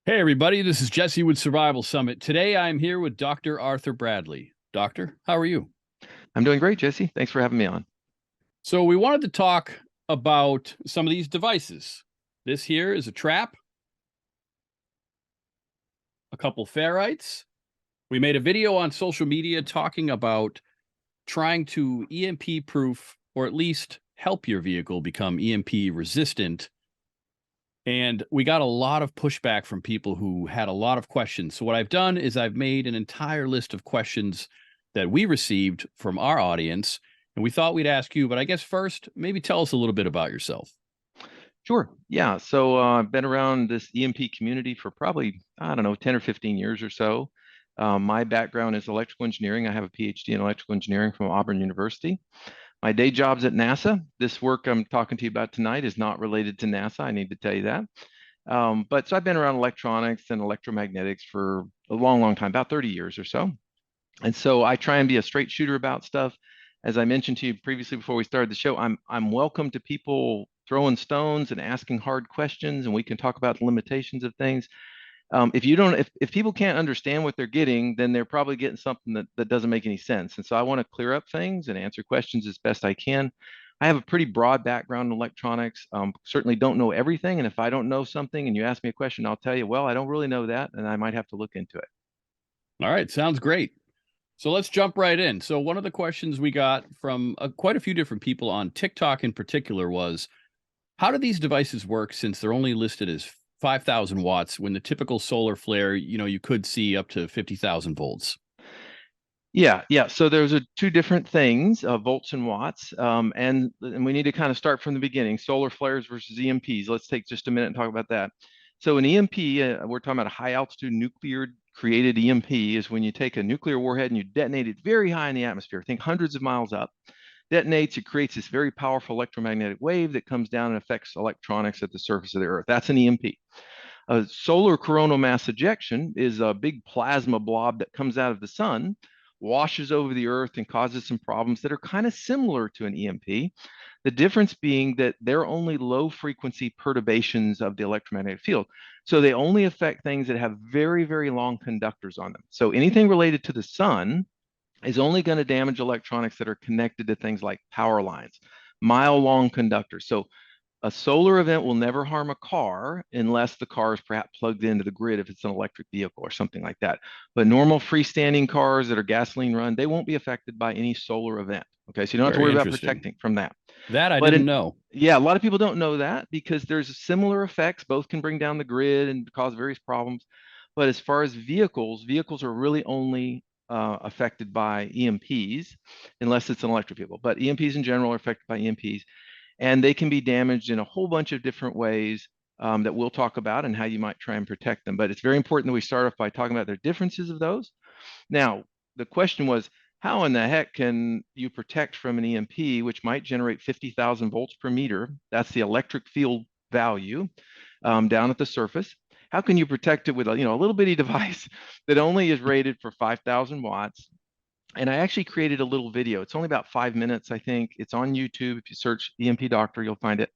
Hey, everybody, this is Jesse with Survival Summit. Today I'm here with Dr. Arthur Bradley. Doctor, how are you? I'm doing great, Jesse. Thanks for having me on. So, we wanted to talk about some of these devices. This here is a trap, a couple ferrites. We made a video on social media talking about trying to EMP proof or at least help your vehicle become EMP resistant. And we got a lot of pushback from people who had a lot of questions. So, what I've done is I've made an entire list of questions that we received from our audience. And we thought we'd ask you, but I guess first, maybe tell us a little bit about yourself. Sure. Yeah. So I've been around this EMP community for probably, I don't know, 10 or 15 years or so. My background is electrical engineering. I have a PhD in electrical engineering from Auburn University. My day job's at NASA. This work I'm talking to you about tonight is not related to NASA. I need to tell you that. But so I've been around electronics and electromagnetics for a long, long time, about 30 years or so. And so I try and be a straight shooter about stuff. As I mentioned to you previously before we started the show, I'm welcome to people throwing stones and asking hard questions, and we can talk about the limitations of things. If you don't, if people can't understand what they're getting, then they're probably getting something that doesn't make any sense. And so I want to clear up things and answer questions as best I can. I have a pretty broad background in electronics. Certainly don't know everything, and if I don't know something and you ask me a question, I'll tell you, well, I don't really know that, and I might have to look into it. All right, sounds great. So, let's jump right in. So, one of the questions we got from quite a few different people on TikTok in particular was, how do these devices work since they're only listed as 5,000 watts when the typical solar flare, you could see up to 50,000 volts? Yeah, yeah. So there's two different things, volts and watts, and we need to kind of start from the beginning. Solar flares versus EMPs. Let's take just a minute and talk about that. So an EMP, we're talking about a high altitude nuclear created EMP, is when you take a nuclear warhead and you detonate it very high in the atmosphere. Think hundreds of miles up. Detonates, it creates this very powerful electromagnetic wave that comes down and affects electronics at the surface of the Earth. That's an EMP. A solar coronal mass ejection is a big plasma blob that comes out of the sun, washes over the earth, and causes some problems that are kind of similar to an EMP. The difference being that they're only low frequency perturbations of the electromagnetic field. So they only affect things that have very, very long conductors on them. So anything related to the sun is only going to damage electronics that are connected to things like power lines, mile long conductors. So a solar event will never harm a car unless the car is perhaps plugged into the grid if it's an electric vehicle or something like that. But normal freestanding cars that are gasoline run, they won't be affected by any solar event. Okay, so you don't have to Very worry about interesting. protecting from that. That I But didn't know. yeah, a lot of people don't know that because there's similar effects. Both can bring down the grid and cause various problems. But as far as vehicles are really only affected by EMPs unless it's an electric vehicle. But EMPs in general are affected by EMPs, and they can be damaged in a whole bunch of different ways that we'll talk about and how you might try and protect them. But it's very important that we start off by talking about the differences of those. Now, the question was, how in the heck can you protect from an EMP, which might generate 50,000 volts per meter? That's the electric field value down at the surface. How can you protect it with a little bitty device that only is rated for 5,000 watts? And I actually created a little video. It's only about 5 minutes, I think. It's on YouTube. If you search EMP Doctor, you'll find it,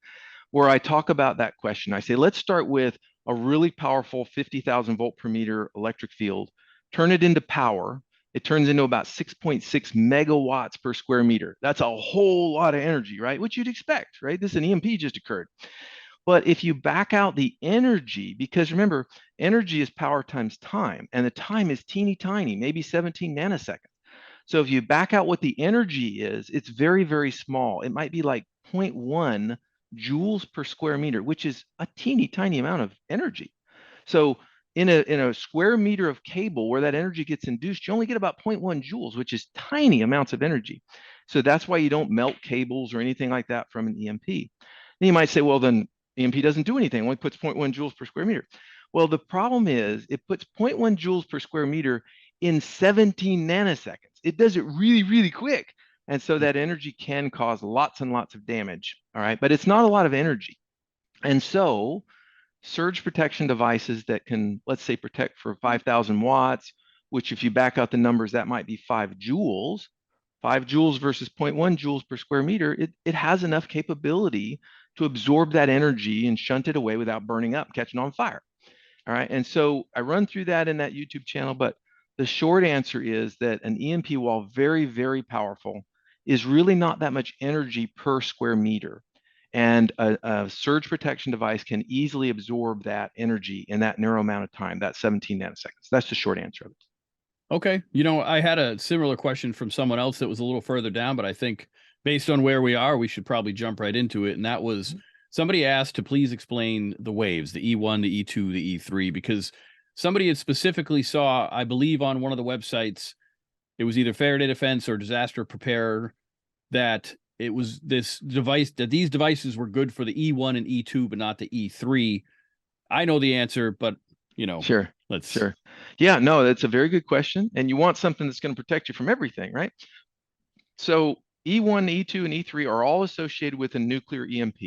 where I talk about that question. I say, let's start with a really powerful 50,000 volt per meter electric field, turn it into power. It turns into about 6.6 megawatts per square meter. That's a whole lot of energy, right? Which you'd expect, right? This an EMP just occurred. But if you back out the energy, because remember, energy is power times time, and the time is teeny tiny, maybe 17 nanoseconds. So if you back out what the energy is, it's very, very small. It might be like zero point 0.1 joules per square meter, which is a teeny tiny amount of energy. So in a square meter of cable where that energy gets induced, you only get about zero point 0.1 joules, which is tiny amounts of energy. So that's why you don't melt cables or anything like that from an EMP. Then you might say, well, then EMP doesn't do anything, it only puts zero point 0.1 joules per square meter. Well, the problem is it puts zero point 0.1 joules per square meter in 17 nanoseconds. It does it really, really quick. And so that energy can cause lots and lots of damage. All right. But it's not a lot of energy. And so surge protection devices that can, let's say, protect for 5,000 watts, which if you back out the numbers, that might be 5 joules. 5 joules versus zero point 0.1 joules per square meter, it has enough capability to absorb that energy and shunt it away without burning up, catching on fire. All right. And so I run through that in that YouTube channel, but the short answer is that an EMP, while very, very powerful, is really not that much energy per square meter. And a surge protection device can easily absorb that energy in that narrow amount of time, that 17 nanoseconds. That's the short answer of it. Okay. You know, I had a similar question from someone else that was a little further down, but I think based on where we are, we should probably jump right into it. And that was somebody asked to please explain the waves, the E1, the E2, the E3, because somebody had specifically saw, I believe, on one of the websites, it was either Faraday Defense or Disaster Preparer, that it was this device, that these devices were good for the E1 and E2, but not the E3. I know the answer, but you know, Sure. let's. Sure. Yeah, no, that's a very good question. And you want something that's going to protect you from everything, right? So E1, E2, and E3 are all associated with a nuclear EMP.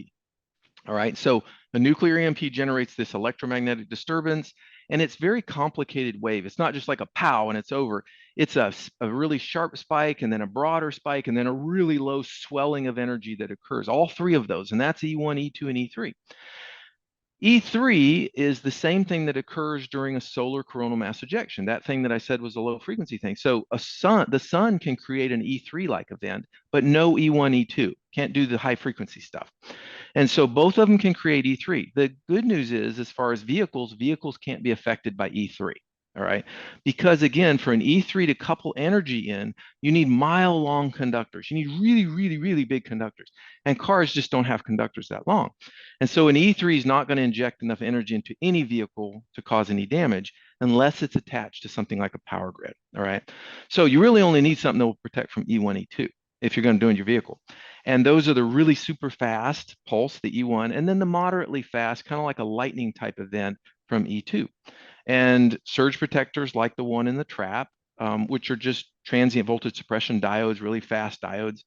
All right. So a nuclear EMP generates this electromagnetic disturbance, and it's very complicated wave. It's not just like a pow and it's over. It's a really sharp spike, and then a broader spike, and then a really low swelling of energy that occurs. All three of those, and that's E1, E2, and E3. E3 is the same thing that occurs during a solar coronal mass ejection. That thing that I said was a low frequency thing. So the sun can create an E3-like event, but no E1, E2. Can't do the high frequency stuff. And so both of them can create E3. The good news is, as far as vehicles can't be affected by E3. All right. Because again, for an E3 to couple energy in, you need mile-long conductors. You need really, really, really big conductors. And cars just don't have conductors that long. And so an E3 is not going to inject enough energy into any vehicle to cause any damage unless it's attached to something like a power grid. All right. So you really only need something that will protect from E1, E2 if you're going to do in your vehicle. And those are the really super fast pulse, the E1, and then the moderately fast, kind of like a lightning type event from E2. And surge protectors like the one in the trap, which are just transient voltage suppression diodes, really fast diodes,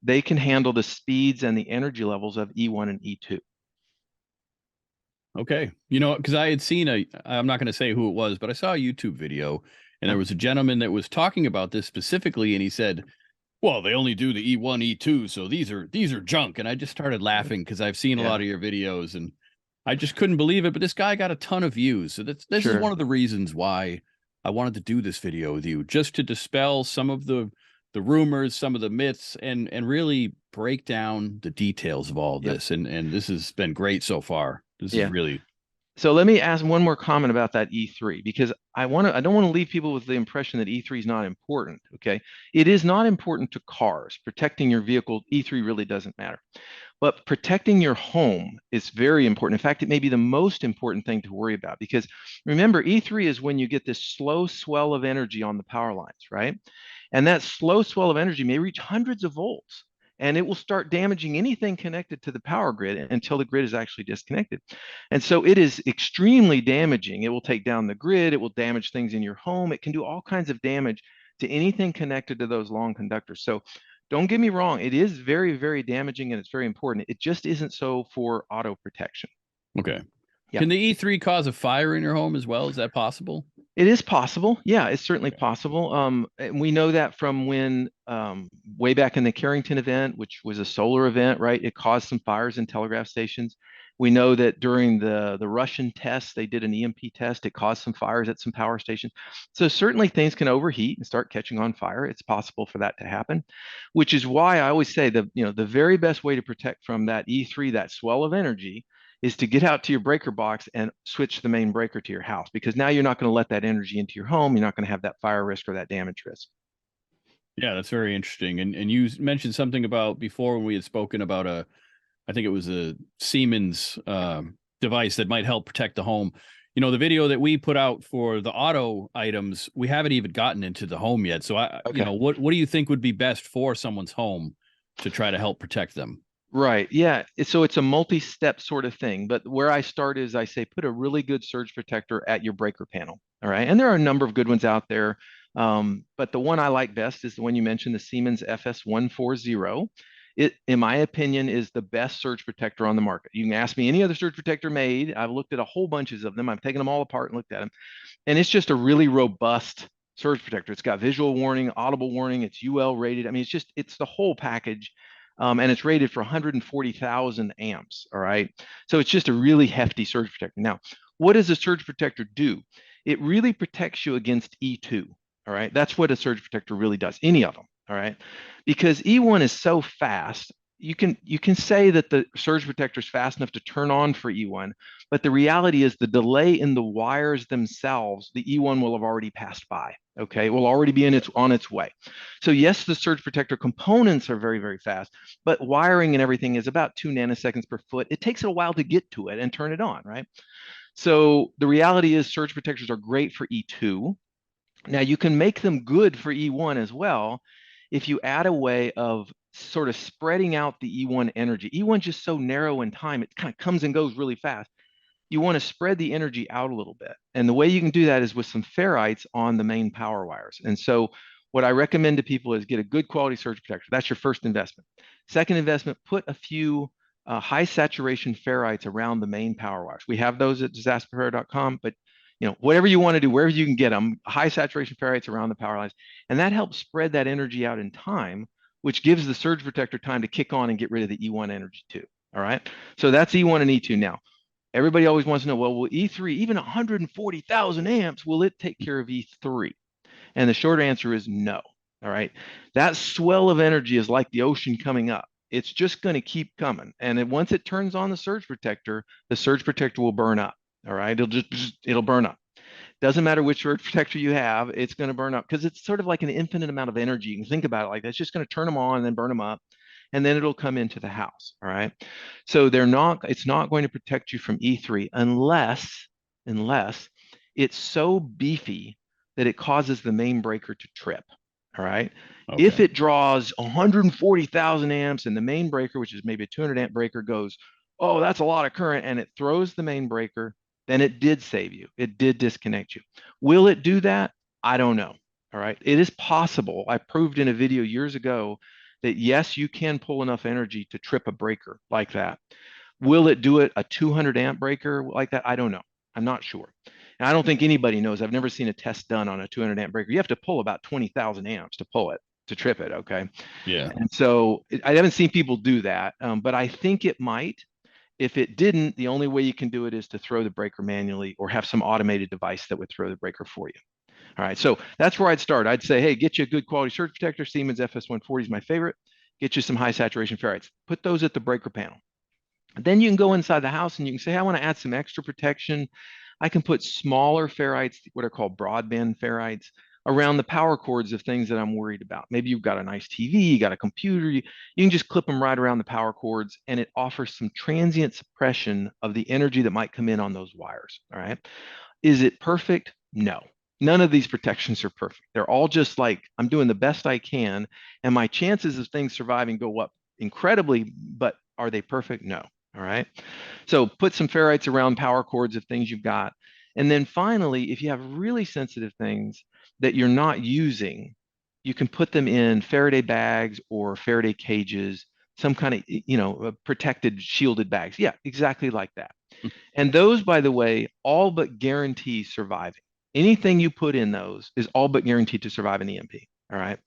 they can handle the speeds and the energy levels of E1 and E2. Okay. You know, because I had seen I'm not going to say who it was, but I saw a YouTube video and there was a gentleman that was talking about this specifically. And he said, well, they only do the E1, E2. So these are junk. And I just started laughing because I've seen a Yeah, lot of your videos and I just couldn't believe it. But this guy got a ton of views. So this is sure. one of the reasons why I wanted to do this video with you, just to dispel some of the rumors, some of the myths, and really break down the details of all of Yep. this. And this has been great so far. This is Yeah. really. So let me ask one more comment about that E3 because I don't want to leave people with the impression that E3 is not important. Okay. It is not important to cars. Protecting your vehicle, E3 really doesn't matter. But protecting your home is very important. In fact, it may be the most important thing to worry about because remember, E3 is when you get this slow swell of energy on the power lines, right? And that slow swell of energy may reach hundreds of volts and it will start damaging anything connected to the power grid until the grid is actually disconnected. And so it is extremely damaging. It will take down the grid, it will damage things in your home, it can do all kinds of damage to anything connected to those long conductors. So don't get me wrong, it is very, very damaging and it's very important. It just isn't so for auto protection. Okay. Yeah. Can the E3 cause a fire in your home as well? Is that possible? It is possible. Yeah, it's certainly Okay. possible. And we know that from when way back in the Carrington event, which was a solar event, right? It caused some fires in telegraph stations. We know that during the Russian tests, they did an EMP test. It caused some fires at some power stations. So certainly things can overheat and start catching on fire. It's possible for that to happen, which is why I always say the very best way to protect from that E3, that swell of energy, is to get out to your breaker box and switch the main breaker to your house because now you're not going to let that energy into your home. You're not going to have that fire risk or that damage risk. Yeah, that's very interesting. And you mentioned something about before when we had spoken about I think it was a Siemens device that might help protect the home. You know, the video that we put out for the auto items, we haven't even gotten into the home yet. So you Okay. know, what do you think would be best for someone's home to try to help protect them? Right. Yeah. So it's a multi-step sort of thing. But where I start is I say put a really good surge protector at your breaker panel. All right. And there are a number of good ones out there. But the one I like best is the one you mentioned, the Siemens FS140. It, in my opinion, is the best surge protector on the market. You can ask me any other surge protector made. I've looked at a whole bunches of them. I've taken them all apart and looked at them. And it's just a really robust surge protector. It's got visual warning, audible warning. It's UL rated. I mean, it's the whole package. And it's rated for 140,000 amps. All right. So it's just a really hefty surge protector. Now, what does a surge protector do? It really protects you against E2. All right. That's what a surge protector really does, any of them. All right. Because E1 is so fast, you can say that the surge protector is fast enough to turn on for E1, but the reality is the delay in the wires themselves, the E1 will have already passed by. Okay, it will already be on its way. So yes, the surge protector components are very, very fast, but wiring and everything is about 2 nanoseconds per foot. It takes a while to get to it and turn it on, right? So the reality is surge protectors are great for E2. Now you can make them good for E1 as well if you add a way of sort of spreading out the E1 energy. E1 is just so narrow in time, it kind of comes and goes really fast. You want to spread the energy out a little bit. And the way you can do that is with some ferrites on the main power wires. And so what I recommend to people is get a good quality surge protector. That's your first investment. Second investment, put a few high saturation ferrites around the main power wires. We have those at disasterrepair.com, but whatever you want to do, wherever you can get them, high saturation ferrites around the power lines. And that helps spread that energy out in time, which gives the surge protector time to kick on and get rid of the E1 energy too. All right. So that's E1 and E2 now. Everybody always wants to know, well, will E3, even 140,000 amps, will it take care of E3? And the short answer is no. All right. That swell of energy is like the ocean coming up. It's just going to keep coming. And once it turns on the surge protector will burn up. All right. It'll burn up. Doesn't matter which surge protector you have, it's going to burn up because it's sort of like an infinite amount of energy. You can think about it like that. It's just going to turn them on and then burn them up, and then it'll come into the house. All right. So it's not going to protect you from E3 unless it's so beefy that it causes the main breaker to trip. All right. Okay. If it draws 140,000 amps and the main breaker, which is maybe a 200 amp breaker, goes, oh, that's a lot of current, and it throws the main breaker, then it did save you. It did disconnect you. Will it do that? I don't know. All right. It is possible. I proved in a video years ago that yes, you can pull enough energy to trip a breaker like that. Will it do it a 200 amp breaker like that? I don't know. I'm not sure. And I don't think anybody knows. I've never seen a test done on a 200 amp breaker. You have to pull about 20,000 amps to pull it, to trip it. Okay. Yeah. And so I haven't seen people do that, but I think it might. If it didn't, the only way you can do it is to throw the breaker manually or have some automated device that would throw the breaker for you. All right, so that's where I'd start. I'd say, hey, get you a good quality surge protector. Siemens FS140 is my favorite. Get you some high saturation ferrites. Put those at the breaker panel. Then you can go inside the house and you can say, hey, I want to add some extra protection. I can put smaller ferrites, what are called broadband ferrites, around the power cords of things that I'm worried about. Maybe you've got a nice TV, you got a computer, you can just clip them right around the power cords, and it offers some transient suppression of the energy that might come in on those wires. All right. Is it perfect? No. None of these protections are perfect. They're all just like, I'm doing the best I can, and my chances of things surviving go up incredibly, but are they perfect? No. All right. So put some ferrites around power cords of things you've got. And then finally, if you have really sensitive things that you're not using, you can put them in Faraday bags or Faraday cages, some kind of, protected, shielded bags. Yeah, exactly like that. And those, by the way, all but guarantee surviving. Anything you put in those is all but guaranteed to survive an EMP. All right.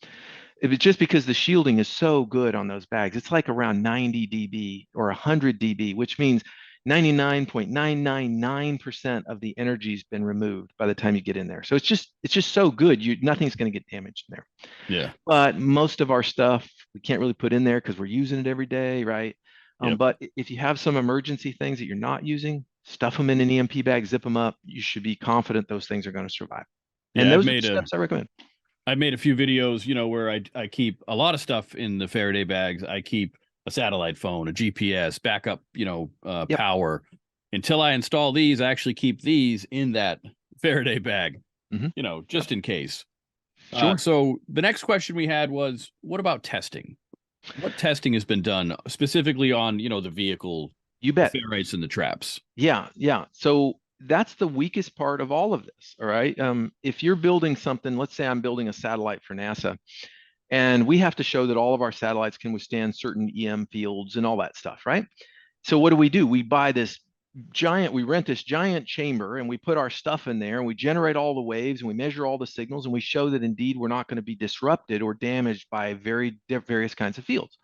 If it's just because the shielding is so good on those bags, it's like around 90 dB or 100 dB, which means 99.999% of the energy's been removed by the time you get in there. So it's just so good. Nothing's going to get damaged in there. Yeah. But most of our stuff we can't really put in there because we're using it every day, right? Yep. But if you have some emergency things that you're not using, stuff them in an EMP bag, zip them up. You should be confident those things are going to survive. Yeah, and those are the steps I recommend. I've made a few videos, where I keep a lot of stuff in the Faraday bags. I keep a satellite phone, a GPS, backup, Yep. power. Until I install these, I actually keep these in that Faraday bag, just in case. Sure. So the next question we had was, what about testing? What testing has been done specifically on, the vehicle, You bet. the ferrites and the traps? Yeah. So that's the weakest part of all of this. All right. If you're building something, let's say I'm building a satellite for NASA, and we have to show that all of our satellites can withstand certain EM fields and all that stuff, right? So what do? We rent this giant chamber, and we put our stuff in there, and we generate all the waves, and we measure all the signals, and we show that indeed we're not going to be disrupted or damaged by various kinds of fields.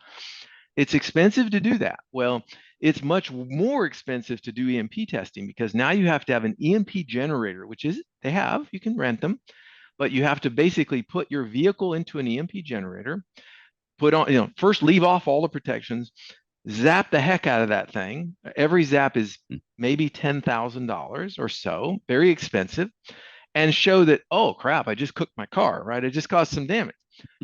It's expensive to do that. Well, It's much more expensive to do EMP testing because now you have to have an EMP generator, which is they have, you can rent them, but you have to basically put your vehicle into an EMP generator, put on, first leave off all the protections, zap the heck out of that thing. Every zap is maybe $10,000 or so, very expensive, and show that, oh crap, I just cooked my car, right? It just caused some damage.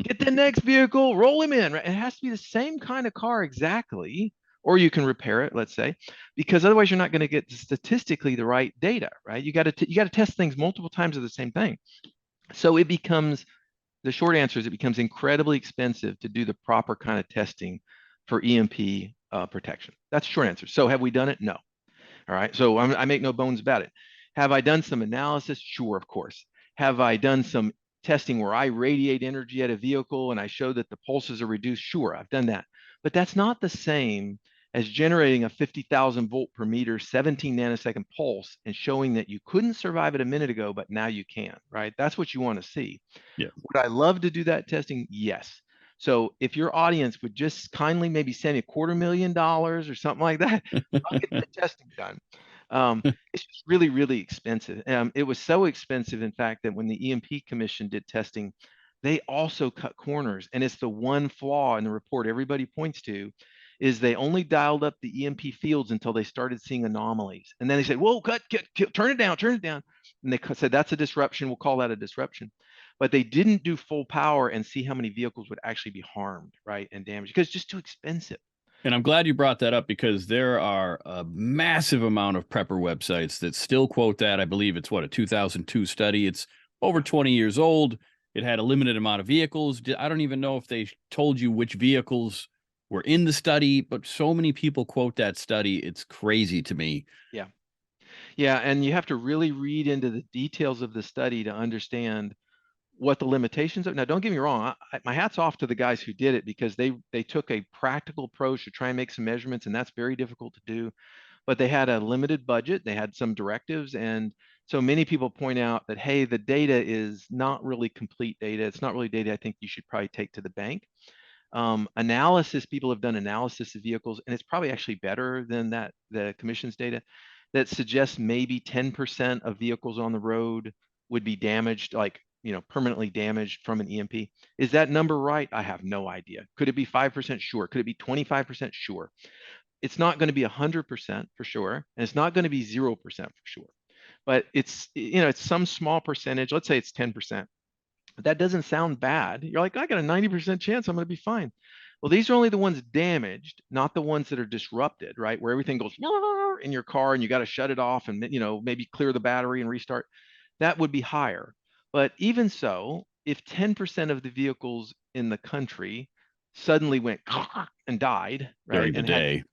Get the next vehicle, roll him in, right? It has to be the same kind of car exactly, or you can repair it, let's say, because otherwise you're not going to get statistically the right data, right? You got to test things multiple times of the same thing. So it becomes, the short answer is it becomes incredibly expensive to do the proper kind of testing for EMP protection. That's the short answer. So have we done it? No. All right. So I make no bones about it. Have I done some analysis? Sure, of course. Have I done some testing where I radiate energy at a vehicle and I show that the pulses are reduced? Sure, I've done that. But that's not the same as generating a 50,000 volt per meter, 17 nanosecond pulse and showing that you couldn't survive it a minute ago, but now you can, right? That's what you want to see. Yeah. Would I love to do that testing? Yes. So if your audience would just kindly maybe send me $250,000 or something like that, I'll get the testing done. It's just really, really expensive. It was so expensive, in fact, that when the EMP Commission did testing, they also cut corners. And it's the one flaw in the report everybody points to is they only dialed up the EMP fields until they started seeing anomalies. And then they said, whoa, cut, turn it down, turn it down. And they said, that's a disruption. We'll call that a disruption. But they didn't do full power and see how many vehicles would actually be harmed, right, and damaged because it's just too expensive. And I'm glad you brought that up because there are a massive amount of prepper websites that still quote that. I believe it's a 2002 study. It's over 20 years old. It had a limited amount of vehicles. I don't even know if they told you which vehicles were in the study, but so many people quote that study. It's crazy to me. Yeah. Yeah. And you have to really read into the details of the study to understand what the limitations are. Now, don't get me wrong. My hat's off to the guys who did it because they took a practical approach to try and make some measurements, and that's very difficult to do. But they had a limited budget. They had some directives. And so many people point out that, hey, the data is not really complete data. It's not really data I think you should probably take to the bank. Analysis, people have done analysis of vehicles, and it's probably actually better than the commission's data that suggests maybe 10% of vehicles on the road would be damaged, like, permanently damaged from an EMP. Is that number right? I have no idea. Could it be 5%? Sure. Could it be 25%? Sure. It's not going to be 100% for sure, and it's not going to be 0% for sure. But it's some small percentage. Let's say it's 10%. That doesn't sound bad. You're like, I got a 90% chance I'm going to be fine. Well, these are only the ones damaged, not the ones that are disrupted, right? Where everything goes in your car and you got to shut it off and maybe clear the battery and restart. That would be higher. But even so, if 10% of the vehicles in the country suddenly went and died, right? During the day.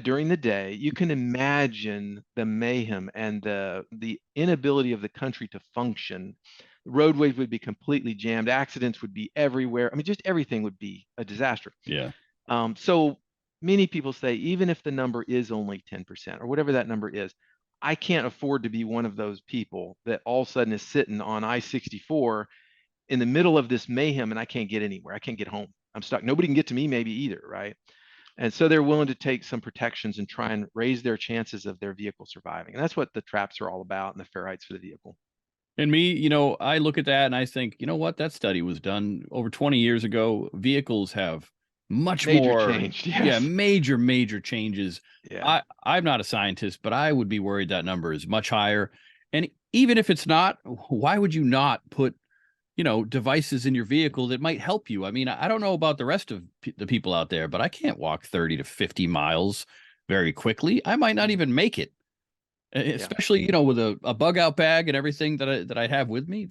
During the day, you can imagine the mayhem and the inability of the country to function. Roadways would be completely jammed. Accidents would be everywhere. I mean, just everything would be a disaster. Yeah. So many people say, even if the number is only 10% or whatever that number is, I can't afford to be one of those people that all of a sudden is sitting on I-64 in the middle of this mayhem and I can't get anywhere. I can't get home. I'm stuck. Nobody can get to me maybe either, right? And so they're willing to take some protections and try and raise their chances of their vehicle surviving. And that's what the traps are all about and the ferrites for the vehicle. And me, I look at that and I think, what? That study was done over 20 years ago. Vehicles have much Major more change, yes. Yeah, major changes. Yeah. I'm not a scientist, but I would be worried that number is much higher. And even if it's not, why would you not put devices in your vehicle that might help you? I mean, I don't know about the rest of the people out there, but I can't walk 30 to 50 miles very quickly. I might not even make it, especially, with a bug out bag and everything that I have with me.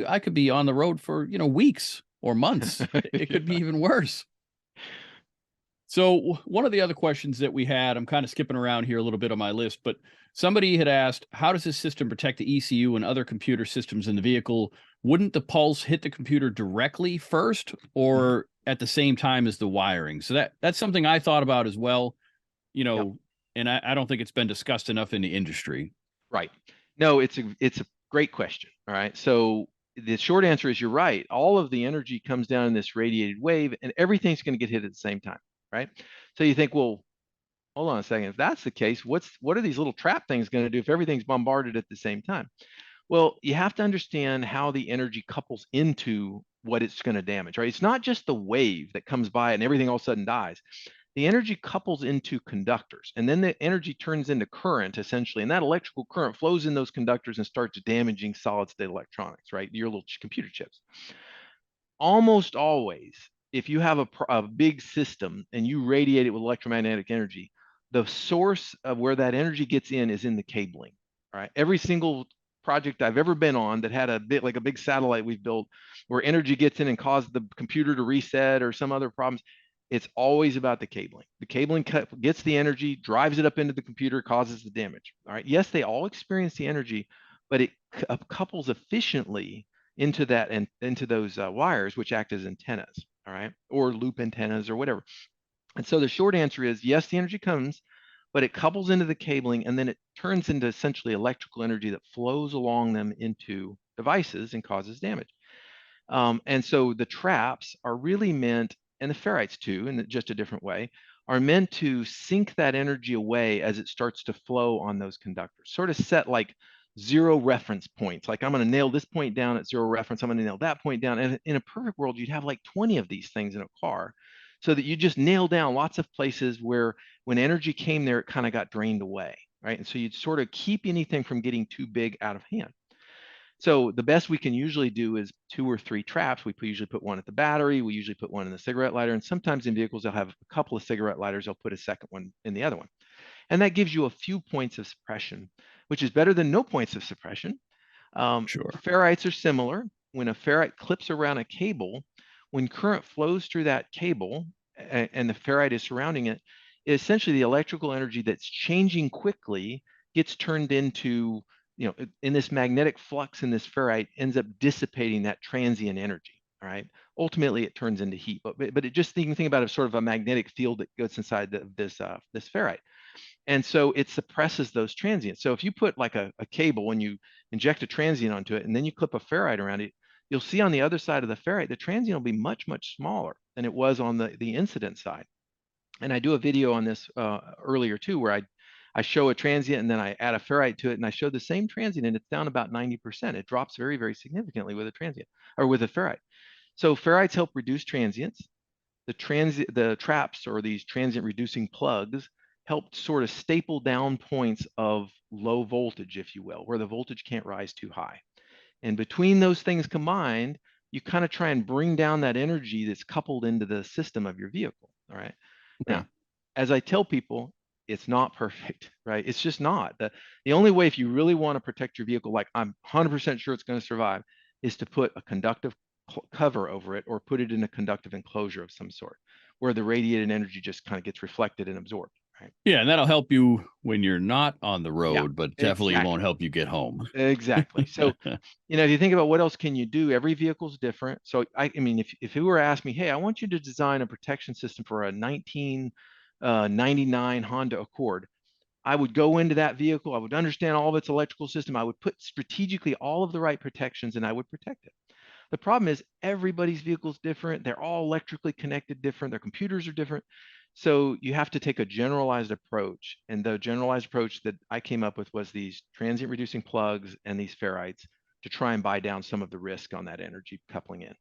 I could be on the road for, weeks or months. It could be even worse. So one of the other questions that we had, I'm kind of skipping around here a little bit on my list, but somebody had asked, how does this system protect the ECU and other computer systems in the vehicle? Wouldn't the pulse hit the computer directly first or at the same time as the wiring? So that's something I thought about as well, and I don't think it's been discussed enough in the industry. Right. No, it's a great question. All right. So the short answer is you're right. All of the energy comes down in this radiated wave and everything's going to get hit at the same time. Right. So you think, well, hold on a second. If that's the case, what are these little trap things going to do if everything's bombarded at the same time? Well, you have to understand how the energy couples into what it's going to damage, right? It's not just the wave that comes by and everything all of a sudden dies. The energy couples into conductors, and then the energy turns into current, essentially, and that electrical current flows in those conductors and starts damaging solid state electronics, right? Your little computer chips. Almost always, if you have a big system and you radiate it with electromagnetic energy, the source of where that energy gets in is in the cabling. All right. Every single project I've ever been on that had a bit like a big satellite we've built where energy gets in and caused the computer to reset or some other problems, it's always about the cabling. The cabling gets the energy, drives it up into the computer, causes the damage. All right. Yes, they all experience the energy, but it couples efficiently into that and into those wires, which act as antennas, all right, or loop antennas or whatever. And so the short answer is yes, the energy comes, but it couples into the cabling and then it turns into essentially electrical energy that flows along them into devices and causes damage. And so the traps are really meant, and the ferrites too, in just a different way, are meant to sink that energy away as it starts to flow on those conductors, sort of set like zero reference points. Like I'm going to nail this point down at zero reference. I'm going to nail that point down. And in a perfect world, you'd have like 20 of these things in a car so that you just nail down lots of places where when energy came there, it kind of got drained away, right? And so you'd sort of keep anything from getting too big out of hand. So the best we can usually do is 2 or 3 traps. We usually put one at the battery. We usually put one in the cigarette lighter. And sometimes in vehicles, they'll have a couple of cigarette lighters. They'll put a second one in the other one. And that gives you a few points of suppression, which is better than no points of suppression. Sure. Ferrites are similar. When a ferrite clips around a cable, when current flows through that cable and the ferrite is surrounding it, essentially the electrical energy that's changing quickly gets turned into, in this magnetic flux in this ferrite ends up dissipating that transient energy. All right. Ultimately, it turns into heat, but it just you can think about it as sort of a magnetic field that goes inside this ferrite. And so it suppresses those transients. So if you put like a cable and you inject a transient onto it, and then you clip a ferrite around it, you'll see on the other side of the ferrite, the transient will be much, much smaller than it was on the incident side. And I do a video on this earlier too, where I show a transient and then I add a ferrite to it, and I show the same transient and it's down about 90%. It drops very, very significantly with a transient or with a ferrite. So ferrites help reduce transients. The traps or these transient reducing plugs help sort of staple down points of low voltage, if you will, where the voltage can't rise too high. And between those things combined, you kind of try and bring down that energy that's coupled into the system of your vehicle. All right. Okay. Now, as I tell people, it's not perfect, right? It's just not. The only way, if you really want to protect your vehicle, like I'm 100% sure it's going to survive, is to put a conductive cover over it or put it in a conductive enclosure of some sort where the radiated energy just kind of gets reflected and absorbed, right? Yeah, and that'll help you when you're not on the Yeah, road, but definitely won't exactly. help you get home. Exactly. So, if you think about what else can you do, every vehicle is different. So I mean, if you were to ask me, hey, I want you to design a protection system for a 1999 Honda Accord, I would go into that vehicle. I would understand all of its electrical system. I would put strategically all of the right protections and I would protect it. The problem is everybody's vehicle is different. They're all electrically connected different. Their computers are different. So you have to take a generalized approach. And the generalized approach that I came up with was these transient reducing plugs and these ferrites to try and buy down some of the risk on that energy coupling in.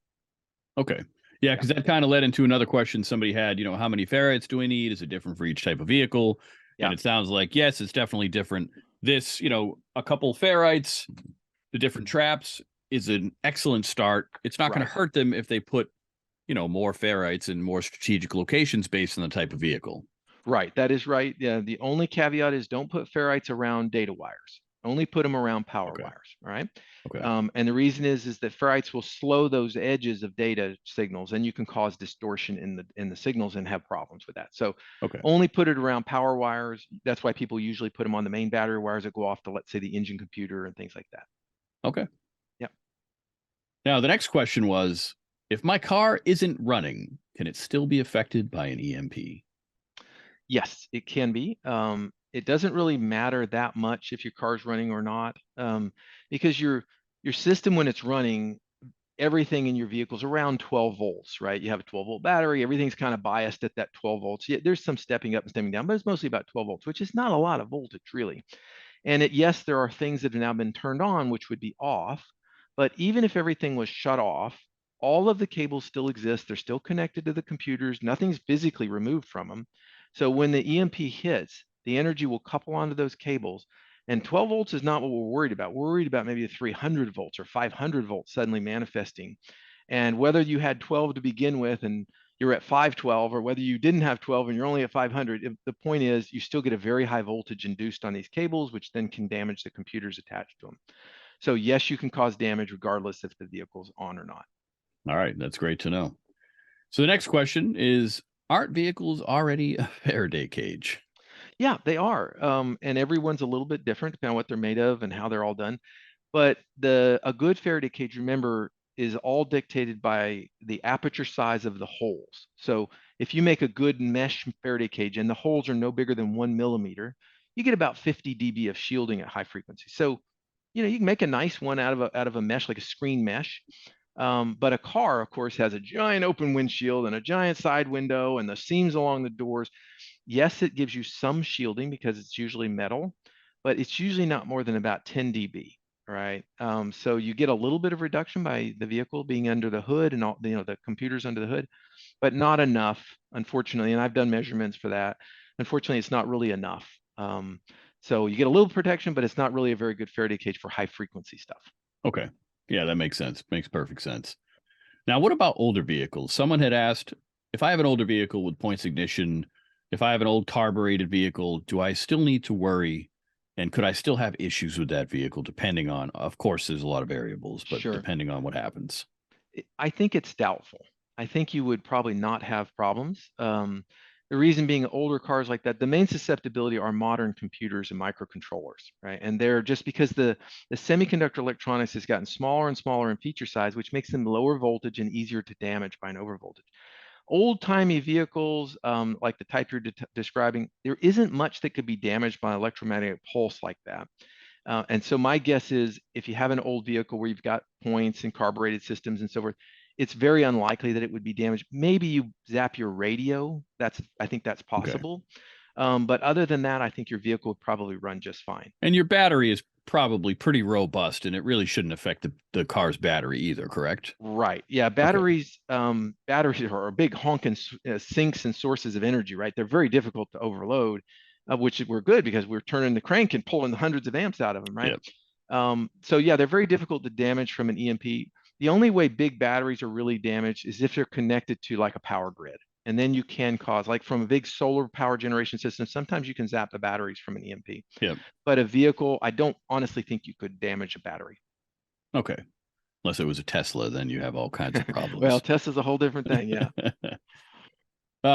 Okay. Yeah, Yeah. because that kind of led into another question somebody had, how many ferrets do we need? Is it different for each type of vehicle? And Yeah. it sounds like, yes, it's definitely different. This, a couple ferrites, the different traps is an excellent start. It's not going Right. to hurt them if they put, more ferrites in more strategic locations based on the type of vehicle. Right. That is right. Yeah. The only caveat is don't put ferrites around data wires. Only put them around power Okay. wires. All right. Okay. And the reason is that ferrites will slow those edges of data signals, and you can cause distortion in the signals and have problems with that. So Okay. only put it around power wires. That's why people usually put them on the main battery wires that go off to, let's say, the engine computer and things like that. Okay. Yep. Now, the next question was, if my car isn't running, can it still be affected by an EMP? Yes, it can be. It doesn't really matter that much if your car's running or not, because your system when it's running everything in your vehicle is around 12 volts, right? You have a 12-volt battery, everything's kind of biased at that 12 volts. Yeah, there's some stepping up and stepping down, but it's mostly about 12 volts, which is not a lot of voltage really. And yes, there are things that have now been turned on, which would be off. But even if everything was shut off, all of the cables still exist. They're still connected to the computers. Nothing's physically removed from them. So when the EMP hits, the energy will couple onto those cables. And 12 volts is not what we're worried about. We're worried about maybe 300 volts or 500 volts suddenly manifesting. And whether you had 12 to begin with and you're at 512, or whether you didn't have 12 and you're only at 500, the point is you still get a very high voltage induced on these cables, which then can damage the computers attached to them. So yes, you can cause damage regardless if the vehicle's on or not. All right, that's great to know. So the next question is, aren't vehicles already a Faraday cage? Yeah, they are. And everyone's a little bit different depending on what they're made of and how they're all done. But a good Faraday cage, remember, is all dictated by the aperture size of the holes. So if you make a good mesh Faraday cage and the holes are no bigger than 1 millimeter, you get about 50 dB of shielding at high frequency. So, you can make a nice one out of a mesh, like a screen mesh. But a car, of course, has a giant open windshield and a giant side window and the seams along the doors. Yes, it gives you some shielding because it's usually metal, but it's usually not more than about 10 dB, right? So you get a little bit of reduction by the vehicle being under the hood and all, the computers under the hood, but not enough, unfortunately. And I've done measurements for that. Unfortunately, it's not really enough. So you get a little protection, but it's not really a very good Faraday cage for high frequency stuff. Okay. Yeah, that makes sense. Makes perfect sense. Now, what about older vehicles? Someone had asked, if I have an older vehicle with points ignition, if I have an old carbureted vehicle, do I still need to worry? And could I still have issues with that vehicle depending on, of course, there's a lot of variables, but Sure. depending on what happens? I think it's doubtful. I think you would probably not have problems. The reason being older cars like that, the main susceptibility are modern computers and microcontrollers, right? And they're just because the semiconductor electronics has gotten smaller and smaller in feature size, which makes them lower voltage and easier to damage by an overvoltage. Old-timey vehicles, like the type you're describing, there isn't much that could be damaged by an electromagnetic pulse like that. And so my guess is if you have an old vehicle where you've got points and carbureted systems and so forth, it's very unlikely that it would be damaged. Maybe you zap your radio. I think that's Okay. possible. But other than that, I think your vehicle would probably run just fine. And your battery is probably pretty robust, and it really shouldn't affect the car's battery either, correct? Right. Yeah. Batteries are big honking sinks and sources of energy, right? They're very difficult to overload, which we're good because we're turning the crank and pulling the hundreds of amps out of them, right? Yep. So yeah, they're very difficult to damage from an EMP. The only way big batteries are really damaged is if they're connected to like a power grid. And then you can cause, like from a big solar power generation system, sometimes you can zap the batteries from an EMP. Yep. But a vehicle, I don't honestly think you could damage a battery. Okay. Unless it was a Tesla, then you have all kinds of problems. Well, Tesla's a whole different thing. Yeah.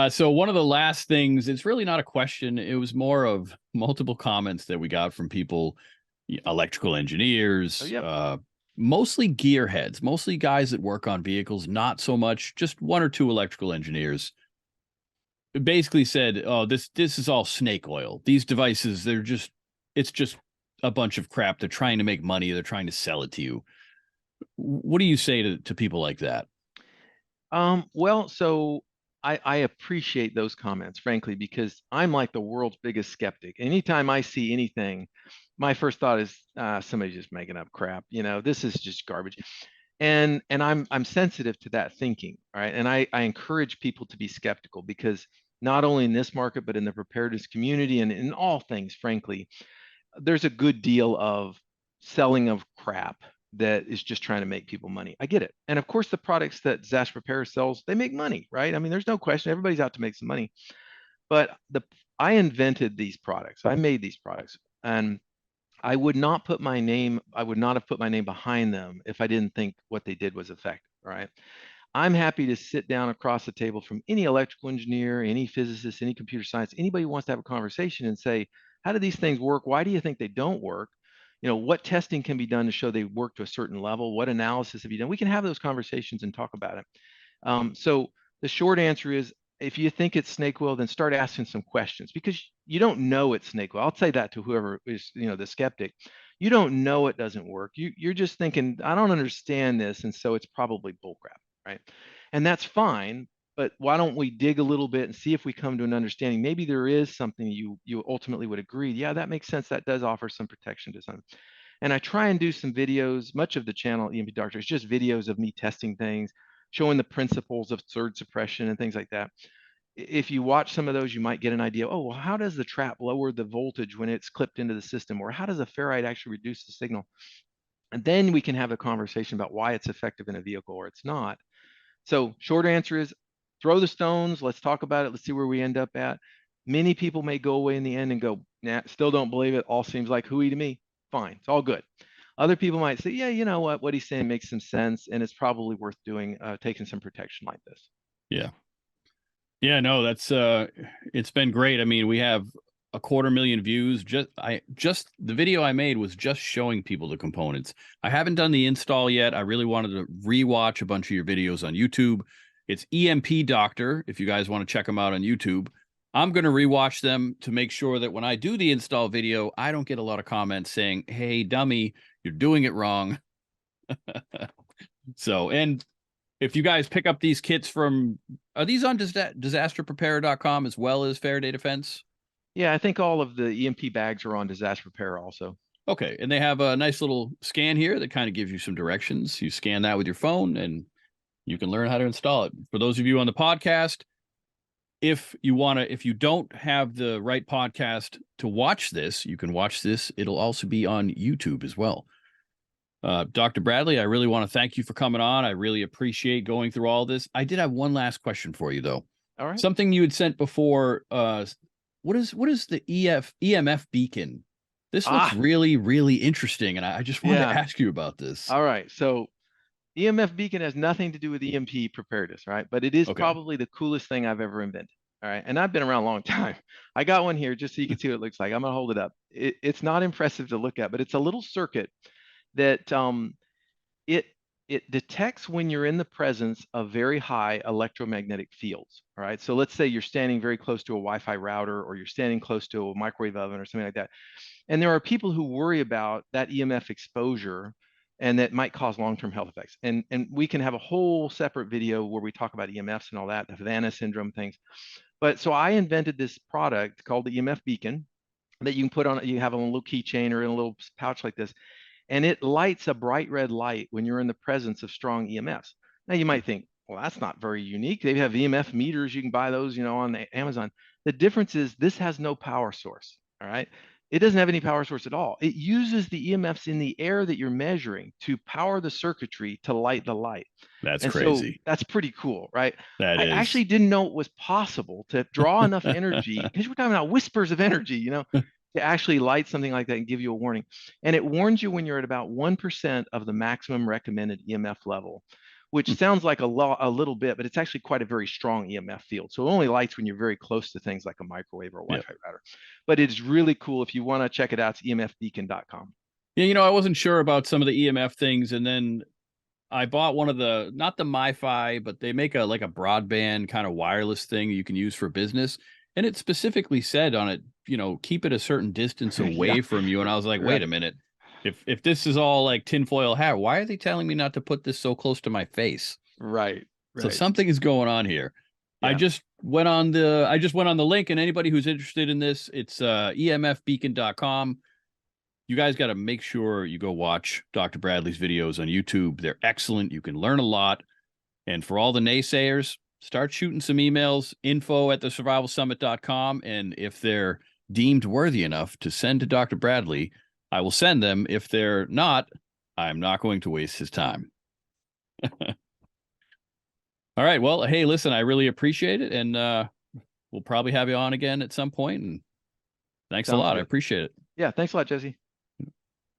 So one of the last things, it's really not a question. It was more of multiple comments that we got from people, electrical engineers, Oh, yep. Mostly gearheads, mostly guys that work on vehicles, not so much, just one or two electrical engineers. Basically said, oh, this is all snake oil. These devices, it's just a bunch of crap. They're trying to make money. They're trying to sell it to you. What do you say to people like that? Well, so I appreciate those comments, frankly, because I'm like the world's biggest skeptic. Anytime I see anything, my first thought is somebody's just making up crap. This is just garbage. And I'm sensitive to that thinking, right? And I encourage people to be skeptical because not only in this market, but in the preparedness community and in all things, frankly, there's a good deal of selling of crap that is just trying to make people money. I get it. And of course, the products that Zash Repair sells, they make money, right? I mean, there's no question. Everybody's out to make some money. But I invented these products. I made these products. And I would not have put my name behind them if I didn't think what they did was effective, right? I'm happy to sit down across the table from any electrical engineer, any physicist, any computer science, anybody who wants to have a conversation and say, how do these things work? Why do you think they don't work? What testing can be done to show they work to a certain level? What analysis have you done? We can have those conversations and talk about it. So the short answer is, if you think it's snake oil, then start asking some questions because you don't know it's snake oil. I'll say that to whoever is, the skeptic. You don't know it doesn't work. You're just thinking, I don't understand this, and so it's probably bullcrap, right? And that's fine, but why don't we dig a little bit and see if we come to an understanding? Maybe there is something you ultimately would agree. Yeah, that makes sense. That does offer some protection to some. And I try and do some videos. Much of the channel EMP Doctor is just videos of me testing things, showing the principles of surge suppression and things like that. If you watch some of those, you might get an idea. Oh, well, how does the trap lower the voltage when it's clipped into the system? Or how does a ferrite actually reduce the signal? And then we can have a conversation about why it's effective in a vehicle or it's not. So short answer is throw the stones. Let's talk about it. Let's see where we end up at. Many people may go away in the end and go, nah, still don't believe it. All seems like hooey to me. Fine. It's all good. Other people might say, yeah, you know what he's saying makes some sense. And it's probably worth doing, taking some protection like this. Yeah. Yeah, no, that's it's been great. I mean, we have 250,000 views. Just the video I made was just showing people the components. I haven't done the install yet. I really wanted to rewatch a bunch of your videos on YouTube. It's EMP Doctor, if you guys want to check them out on YouTube. I'm going to rewatch them to make sure that when I do the install video, I don't get a lot of comments saying, "Hey, dummy, you're doing it wrong." So, and if you guys pick up these kits from, are these on disasterpreparer.com as well as Faraday Defense? Yeah, I think all of the EMP bags are on Disaster Repair also. Okay. And they have a nice little scan here that kind of gives you some directions. You scan that with your phone and you can learn how to install it. For those of you on the podcast, if you don't have the right podcast to watch this, you can watch this. It'll also be on YouTube as well. Dr. Bradley, I really want to thank you for coming on. I really appreciate going through all this. I did have one last question for you, though. All right. Something you had sent before. What is the EMF beacon? This looks really, really interesting, and I just wanted to ask you about this. All right. So EMF beacon has nothing to do with EMP preparedness, right? But it is probably the coolest thing I've ever invented. All right. And I've been around a long time. I got one here just so you can see what it looks like. I'm going to hold it up. It's not impressive to look at, but it's a little circuit that it detects when you're in the presence of very high electromagnetic fields. All right. So let's say you're standing very close to a Wi-Fi router, or you're standing close to a microwave oven or something like that. And there are people who worry about that EMF exposure, and that might cause long-term health effects. And we can have a whole separate video where we talk about EMFs and all that, the Havana syndrome things. But so I invented this product called the EMF beacon that you can put on, you have on a little keychain or in a little pouch like this. And it lights a bright red light when you're in the presence of strong EMFs. Now you might think, well, that's not very unique. They have EMF meters. You can buy those, on Amazon. The difference is this has no power source. All right. It doesn't have any power source at all. It uses the EMFs in the air that you're measuring to power the circuitry to light the light. That's crazy. So that's pretty cool, right? I actually didn't know it was possible to draw enough energy, because we're talking about whispers of energy, to actually light something like that and give you a warning. And it warns you when you're at about 1% of the maximum recommended EMF level, which sounds like a little bit, but it's actually quite a very strong EMF field. So it only lights when you're very close to things like a microwave or a Wi-Fi router. But it's really cool. If you want to check it out, it's emfbeacon.com. Yeah, I wasn't sure about some of the EMF things, and then I bought one of not the MiFi, but they make a broadband kind of wireless thing you can use for business. And it specifically said on it, keep it a certain distance away from you. And I was like, wait a minute. If this is all like tinfoil hat, why are they telling me not to put this so close to my face? Right. So something is going on here. Yeah. I just went on the link, and anybody who's interested in this, it's emfbeacon.com. You guys got to make sure you go watch Dr. Bradley's videos on YouTube. They're excellent. You can learn a lot. And for all the naysayers, start shooting some emails, info@thesurvivalsummit.com. And if they're deemed worthy enough to send to Dr. Bradley, I will send them. If they're not, I'm not going to waste his time. All right. Well, hey, listen, I really appreciate it. And we'll probably have you on again at some point. And thanks a lot. Good. I appreciate it. Yeah. Thanks a lot, Jesse.